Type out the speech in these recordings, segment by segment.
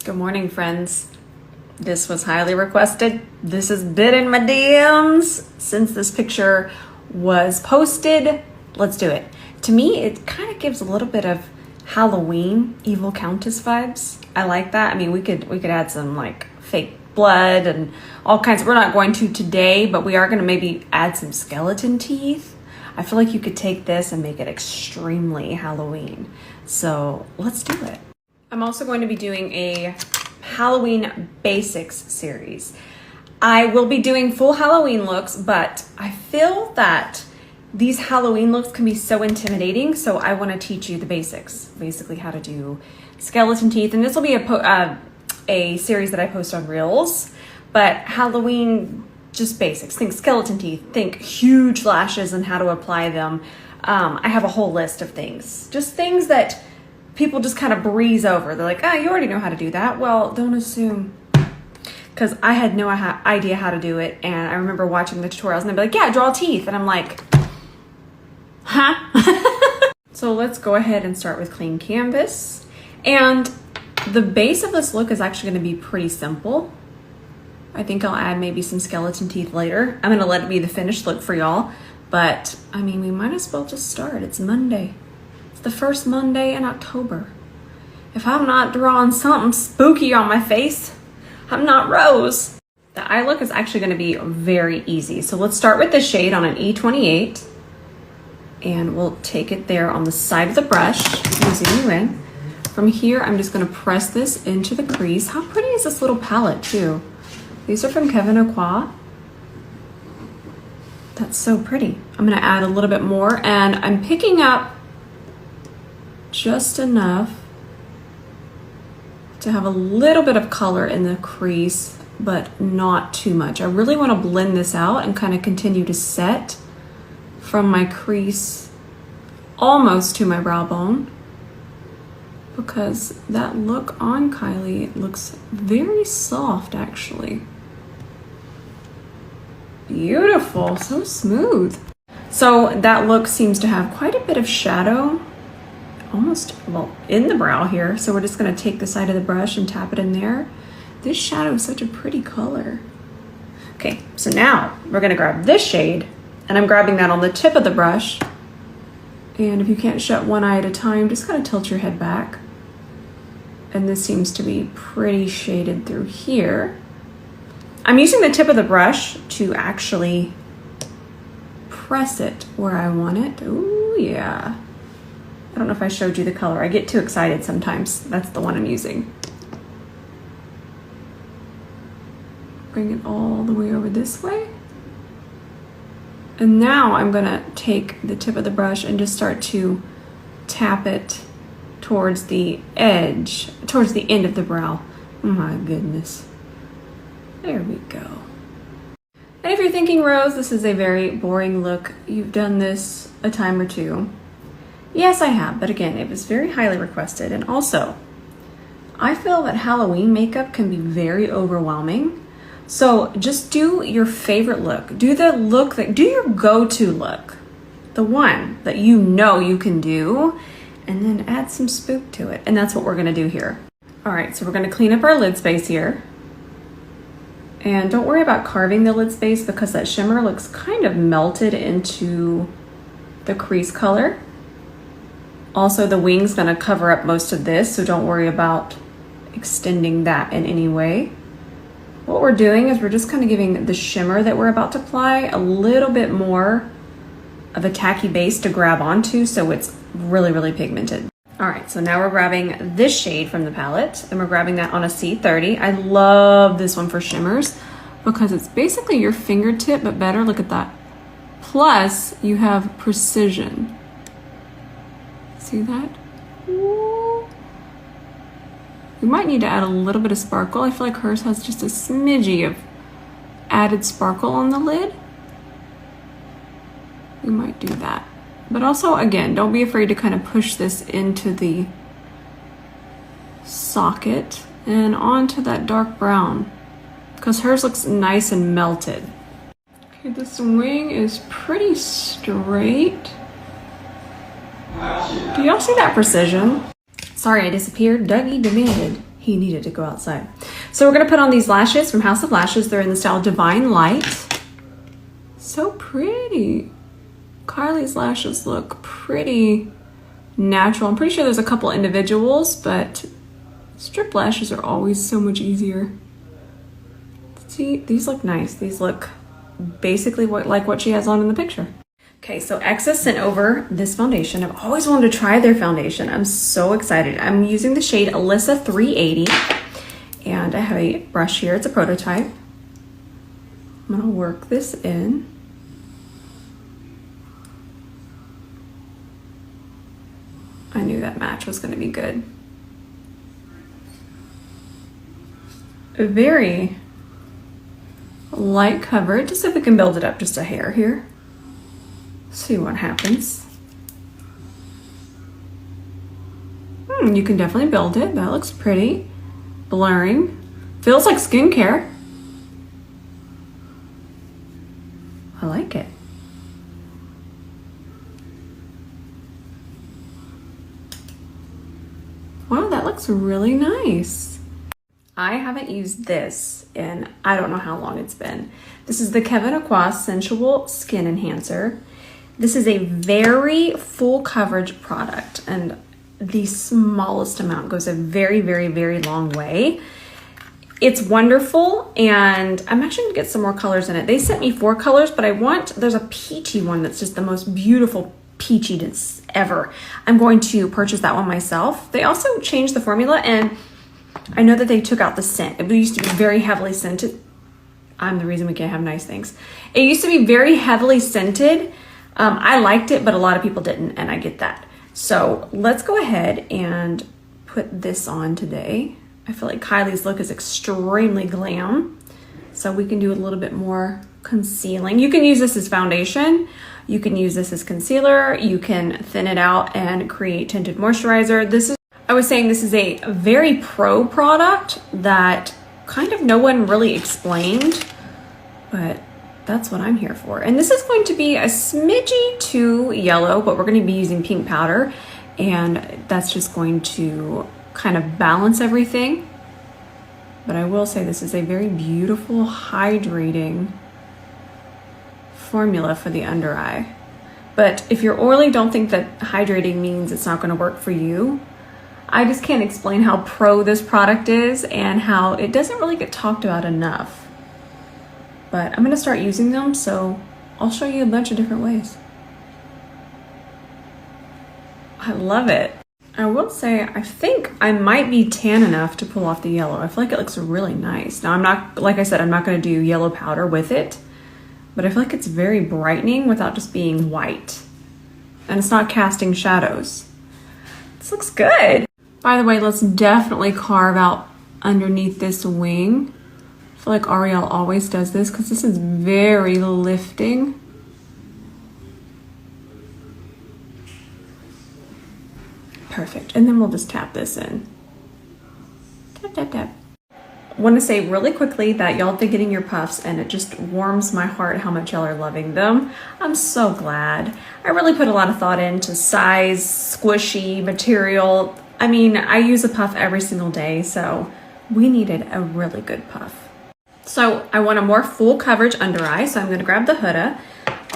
Good morning, friends. This was highly requested. This has been in my DMs since this picture was posted. Let's do it. To me, it kind of gives a little bit of Halloween evil countess vibes. I like that. I mean, we could add some like fake blood and all kinds. We're not going to today, but we are going to maybe add some skeleton teeth. I feel like you could take this and make it extremely Halloween. So let's do it. I'm also going to be doing a Halloween basics series. I will be doing full Halloween looks, but I feel that these Halloween looks can be so intimidating, so I want to teach you the basics, basically how to do skeleton teeth. And this will be a series that I post on Reels, but Halloween, just basics. Think skeleton teeth, think huge lashes and how to apply them. I have a whole list of things, just things that people just kind of breeze over. They're like, oh, you already know how to do that. Well, don't assume. Because I had no idea how to do it. And I remember watching the tutorials and they'd be like, yeah, draw teeth. And I'm like, huh? So let's go ahead and start with clean canvas. And the base of this look is actually going to be pretty simple. I think I'll add maybe some skeleton teeth later. I'm going to let it be the finished look for y'all. But I mean, we might as well just start. It's Monday. The first Monday in October. If I'm not drawing something spooky on my face, I'm not Rose. The eye look is actually going to be very easy. So let's start with the shade on an E28. And we'll take it there on the side of the brush. Zoom you in. From here, I'm just going to press this into the crease. How pretty is this little palette too? These are from Kevin Aqua. That's so pretty. I'm going to add a little bit more, and I'm picking up just enough to have a little bit of color in the crease, but not too much. I really want to blend this out and kind of continue to set from my crease almost to my brow bone, because that look on Kylie looks very soft actually. Beautiful, so smooth. So that look seems to have quite a bit of shadow almost, well, in the brow here. So we're just going to take the side of the brush and tap it in there. This shadow is such a pretty color. Okay, so now we're going to grab this shade, and I'm grabbing that on the tip of the brush. And if you can't shut one eye at a time, just kind of tilt your head back. And this seems to be pretty shaded through here. I'm using the tip of the brush to actually press it where I want it. Ooh, yeah. I don't know if I showed you the color. I get too excited sometimes. That's the one I'm using. Bring it all the way over this way. And now I'm gonna take the tip of the brush and just start to tap it towards the edge, towards the end of the brow. Oh my goodness. There we go. And if you're thinking, Rose, this is a very boring look, you've done this a time or two. Yes, I have, but again, it was very highly requested. And also, I feel that Halloween makeup can be very overwhelming. So just do your favorite look. Do the look that, do your go-to look. The one that you know you can do, and then add some spook to it. And that's what we're gonna do here. All right, so we're gonna clean up our lid space here. And don't worry about carving the lid space because that shimmer looks kind of melted into the crease color. Also, the wing's gonna cover up most of this, so don't worry about extending that in any way. What we're doing is we're just kind of giving the shimmer that we're about to apply a little bit more of a tacky base to grab onto, so it's really, really pigmented. All right, so now we're grabbing this shade from the palette, and we're grabbing that on a C30. I love this one for shimmers because it's basically your fingertip, but better. Look at that. Plus, you have precision. See that? Ooh. We might need to add a little bit of sparkle. I feel like hers has just a smidgy of added sparkle on the lid. We might do that. But also, again, don't be afraid to kind of push this into the socket and onto that dark brown, because hers looks nice and melted. Okay, this wing is pretty straight. Do y'all see that precision? Sorry, I disappeared. Dougie demanded he needed to go outside. So we're gonna put on these lashes from House of Lashes. They're in the style Divine Light. So pretty. Kylie's lashes look pretty natural. I'm pretty sure there's a couple individuals, but strip lashes are always so much easier. See, these look nice. These look basically like what she has on in the picture. Okay, so Exo sent over this foundation. I've always wanted to try their foundation. I'm so excited. I'm using the shade Alyssa 380, and I have a brush here. It's a prototype. I'm gonna work this in. I knew that match was gonna be good. Very light coverage, just if we can build it up just a hair here. See what happens. You can definitely build it. That looks pretty. Blurring. Feels like skincare. I like it. Wow, that looks really nice. I haven't used this in I don't know how long it's been. This is the Kevin Aqua Sensual Skin Enhancer. This is a very full coverage product, and the smallest amount goes a very, very, very long way. It's wonderful, and I'm actually gonna get some more colors in it. They sent me 4 colors, but there's a peachy one that's just the most beautiful peachiness ever. I'm going to purchase that one myself. They also changed the formula, and I know that they took out the scent. It used to be very heavily scented. I'm the reason we can't have nice things. It used to be very heavily scented. I liked it, but a lot of people didn't, and I get that. So let's go ahead and put this on today. I feel like Kylie's look is extremely glam, so we can do a little bit more concealing. You can use this as foundation. You can use this as concealer. You can thin it out and create tinted moisturizer. I was saying this is a very pro product that kind of no one really explained, but that's what I'm here for. And this is going to be a smidgy too yellow, but we're going to be using pink powder, and that's just going to kind of balance everything. But I will say this is a very beautiful hydrating formula for the under eye. But if you're oily, don't think that hydrating means it's not going to work for you. I just can't explain how pro this product is and how it doesn't really get talked about enough. But I'm gonna start using them, so I'll show you a bunch of different ways. I love it. I will say, I think I might be tan enough to pull off the yellow. I feel like it looks really nice. Now I'm not, like I said, I'm not gonna do yellow powder with it, but I feel like it's very brightening without just being white. And it's not casting shadows. This looks good. By the way, let's definitely carve out underneath this wing. I feel like Ariel always does this because this is very lifting. Perfect. And then we'll just tap this in. Tap, tap, tap. I want to say really quickly that y'all been getting your puffs, and it just warms my heart how much y'all are loving them. I'm so glad. I really put a lot of thought into size, squishy material. I mean, I use a puff every single day, so we needed a really good puff. So I want a more full coverage under eye, so I'm going to grab the Huda.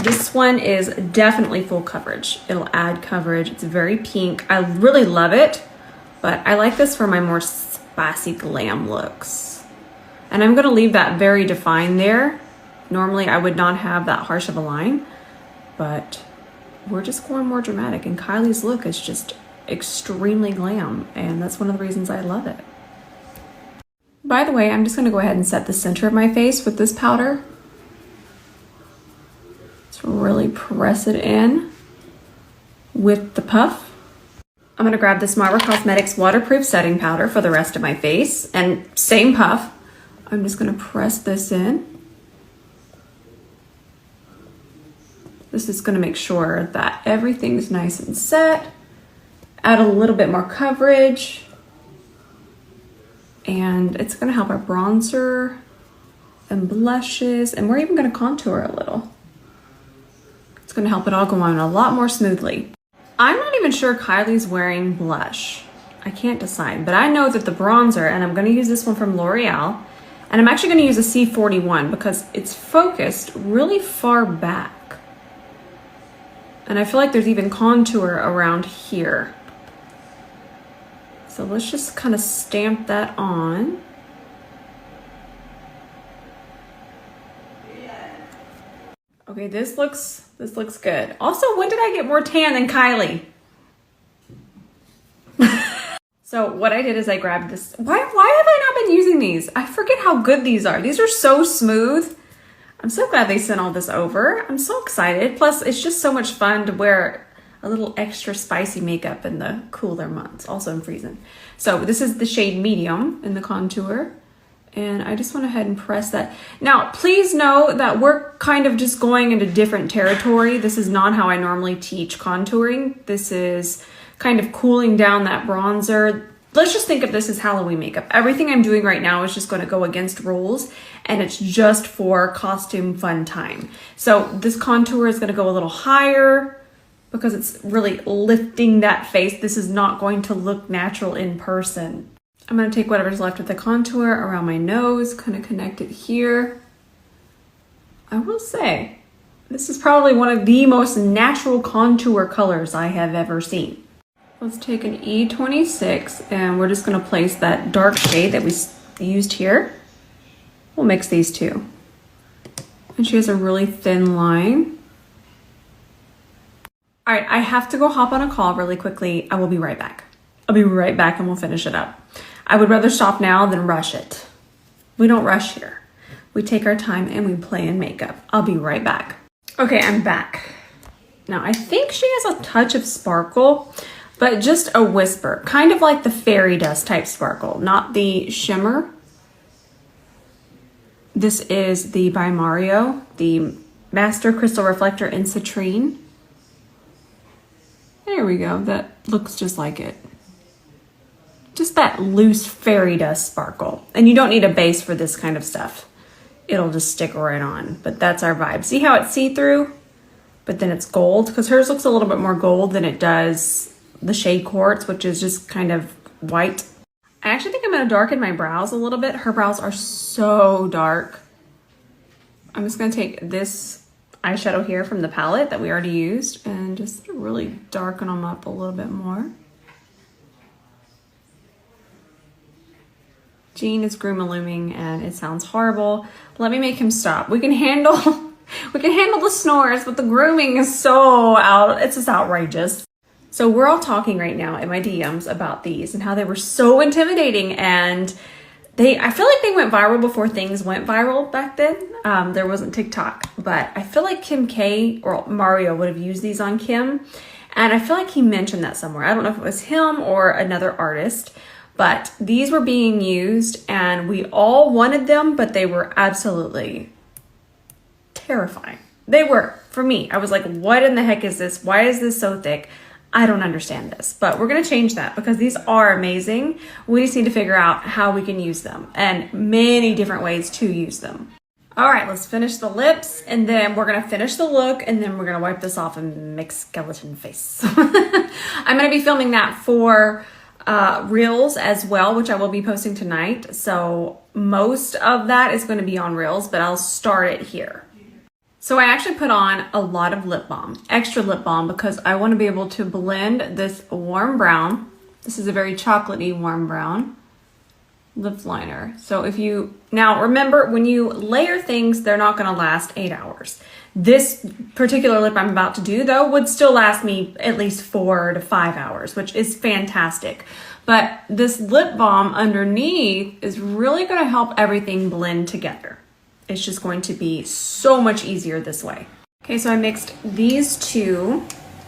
This one is definitely full coverage. It'll add coverage. It's very pink. I really love it, but I like this for my more spicy glam looks. And I'm going to leave that very defined there. Normally I would not have that harsh of a line, but we're just going more dramatic, and Kylie's look is just extremely glam, and that's one of the reasons I love it. By the way, I'm just going to go ahead and set the center of my face with this powder. Let's really press it in with the puff. I'm going to grab this Marvel Cosmetics waterproof setting powder for the rest of my face, and same puff. I'm just going to press this in. This is going to make sure that everything's nice and set. Add a little bit more coverage. And it's going to help our bronzer and blushes, and we're even going to contour a little. It's going to help it all go on a lot more smoothly. I'm not even sure Kylie's wearing blush. I can't decide, but I know that the bronzer, and I'm going to use this one from L'Oreal, and I'm actually going to use a C41 because it's focused really far back. And I feel like there's even contour around here. So let's just kind of stamp that on. Okay, this looks good. Also, when did I get more tan than Kylie? So what I did is I grabbed this. Why have I not been using these? I forget how good these are. These are so smooth. I'm so glad they sent all this over. I'm so excited. Plus, it's just so much fun to wear a little extra spicy makeup in the cooler months. Also, I'm freezing. So this is the shade medium in the contour. And I just went ahead and press that. Now, please know that we're kind of just going into different territory. This is not how I normally teach contouring. This is kind of cooling down that bronzer. Let's just think of this as Halloween makeup. Everything I'm doing right now is just going to go against rules, and it's just for costume fun time. So this contour is going to go a little higher because it's really lifting that face. This is not going to look natural in person. I'm going to take whatever's left of the contour around my nose, kind of connect it here. I will say, this is probably one of the most natural contour colors I have ever seen. Let's take an E26 and we're just going to place that dark shade that we used here. We'll mix these two. And she has a really thin line. All right, I have to go hop on a call really quickly. I will be right back. I'll be right back and we'll finish it up. I would rather stop now than rush it. We don't rush here. We take our time and we play in makeup. I'll be right back. Okay, I'm back. Now, I think she has a touch of sparkle, but just a whisper, kind of like the fairy dust type sparkle, not the shimmer. This is the by Mario, the Master Crystal Reflector in Citrine. There we go, that looks just like it. Just that loose fairy dust sparkle. And you don't need a base for this kind of stuff. It'll just stick right on, but that's our vibe. See how it's see-through, but then it's gold? Because hers looks a little bit more gold than it does the shade Quartz, which is just kind of white. I actually think I'm gonna darken my brows a little bit. Her brows are so dark. I'm just gonna take this eyeshadow here from the palette that we already used and just really darken them up a little bit more. Gene is groom-illuming and it sounds horrible. Let me make him stop. We can handle the snores, but the grooming is so it's just outrageous. So we're all talking right now in my DMs about these and how they were so intimidating, and I feel like they went viral before things went viral back then. There wasn't TikTok, but I feel like Kim K or Mario would have used these on Kim, and I feel like he mentioned that somewhere. I don't know if it was him or another artist, but these were being used and we all wanted them, but they were absolutely terrifying. They were, for me. I was like, what in the heck is this? Why is this so thick? I don't understand this, but we're gonna change that because these are amazing. We just need to figure out how we can use them and many different ways to use them. All right, let's finish the lips and then we're gonna finish the look and then we're gonna wipe this off and make skeleton face. I'm gonna be filming that for Reels as well, which I will be posting tonight. So most of that is gonna be on Reels, but I'll start it here. So I actually put on a lot of lip balm, extra lip balm, because I want to be able to blend this warm brown. This is a very chocolatey warm brown lip liner. So now remember, when you layer things, they're not going to last 8 hours. This particular lip I'm about to do though would still last me at least 4 to 5 hours, which is fantastic. But this lip balm underneath is really going to help everything blend together. It's just going to be so much easier this way. Okay, so I mixed these two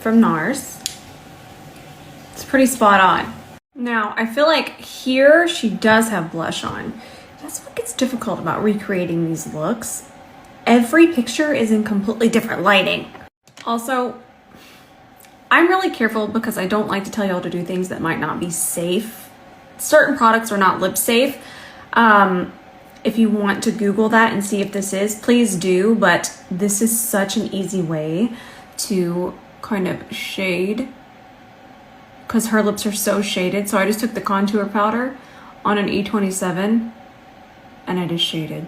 from NARS. It's pretty spot on. Now, I feel like here she does have blush on. That's what gets difficult about recreating these looks. Every picture is in completely different lighting. Also, I'm really careful because I don't like to tell y'all to do things that might not be safe. Certain products are not lip safe. If you want to Google that and see if this is, please do, but this is such an easy way to kind of shade because her lips are so shaded. So I just took the contour powder on an E27 and I just shaded.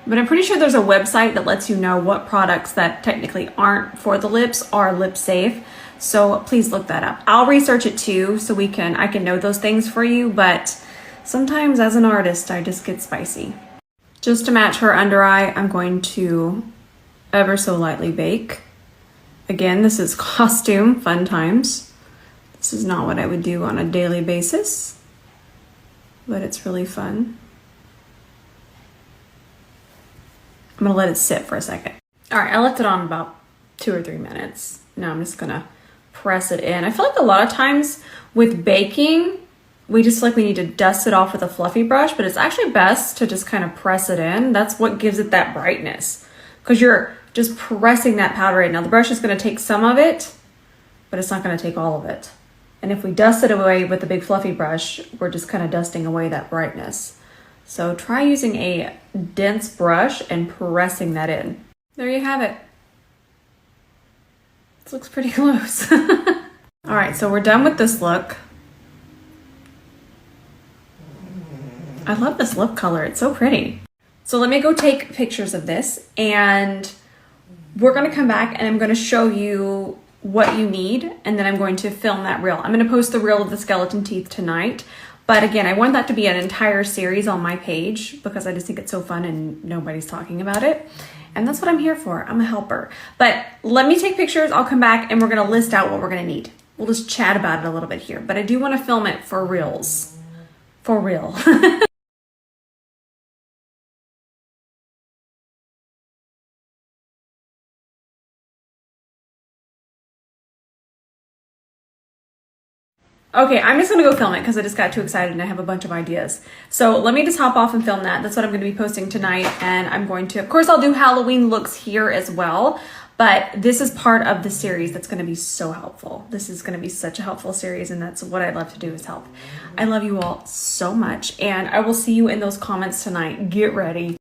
But I'm pretty sure there's a website that lets you know what products that technically aren't for the lips are lip safe. So please look that up. I'll research it too, so I can know those things for you. But sometimes as an artist, I just get spicy. Just to match her under eye, I'm going to ever so lightly bake. Again, this is costume fun times. This is not what I would do on a daily basis, but it's really fun. I'm gonna let it sit for a second. All right, I left it on about 2 or 3 minutes. Now I'm just gonna press it in. I feel like a lot of times with baking, we just feel like we need to dust it off with a fluffy brush, but it's actually best to just kind of press it in. That's what gives it that brightness, because you're just pressing that powder in. Now the brush is gonna take some of it, but it's not gonna take all of it. And if we dust it away with the big fluffy brush, we're just kind of dusting away that brightness. So try using a dense brush and pressing that in. There you have it. This looks pretty close. All right, so we're done with this look. I love this lip color, it's so pretty. So let me go take pictures of this and we're gonna come back and I'm gonna show you what you need, and then I'm going to film that reel. I'm gonna post the reel of the skeleton teeth tonight. But again, I want that to be an entire series on my page because I just think it's so fun and nobody's talking about it. And that's what I'm here for. I'm a helper. But let me take pictures. I'll come back and we're going to list out what we're going to need. We'll just chat about it a little bit here. But I do want to film it for reals. For real. Okay, I'm just gonna go film it because I just got too excited and I have a bunch of ideas. So let me just hop off and film that. That's what I'm gonna be posting tonight. And I'm going to, of course, I'll do Halloween looks here as well. But this is part of the series that's gonna be so helpful. This is gonna be such a helpful series, and that's what I love to do, is help. I love you all so much, and I will see you in those comments tonight. Get ready.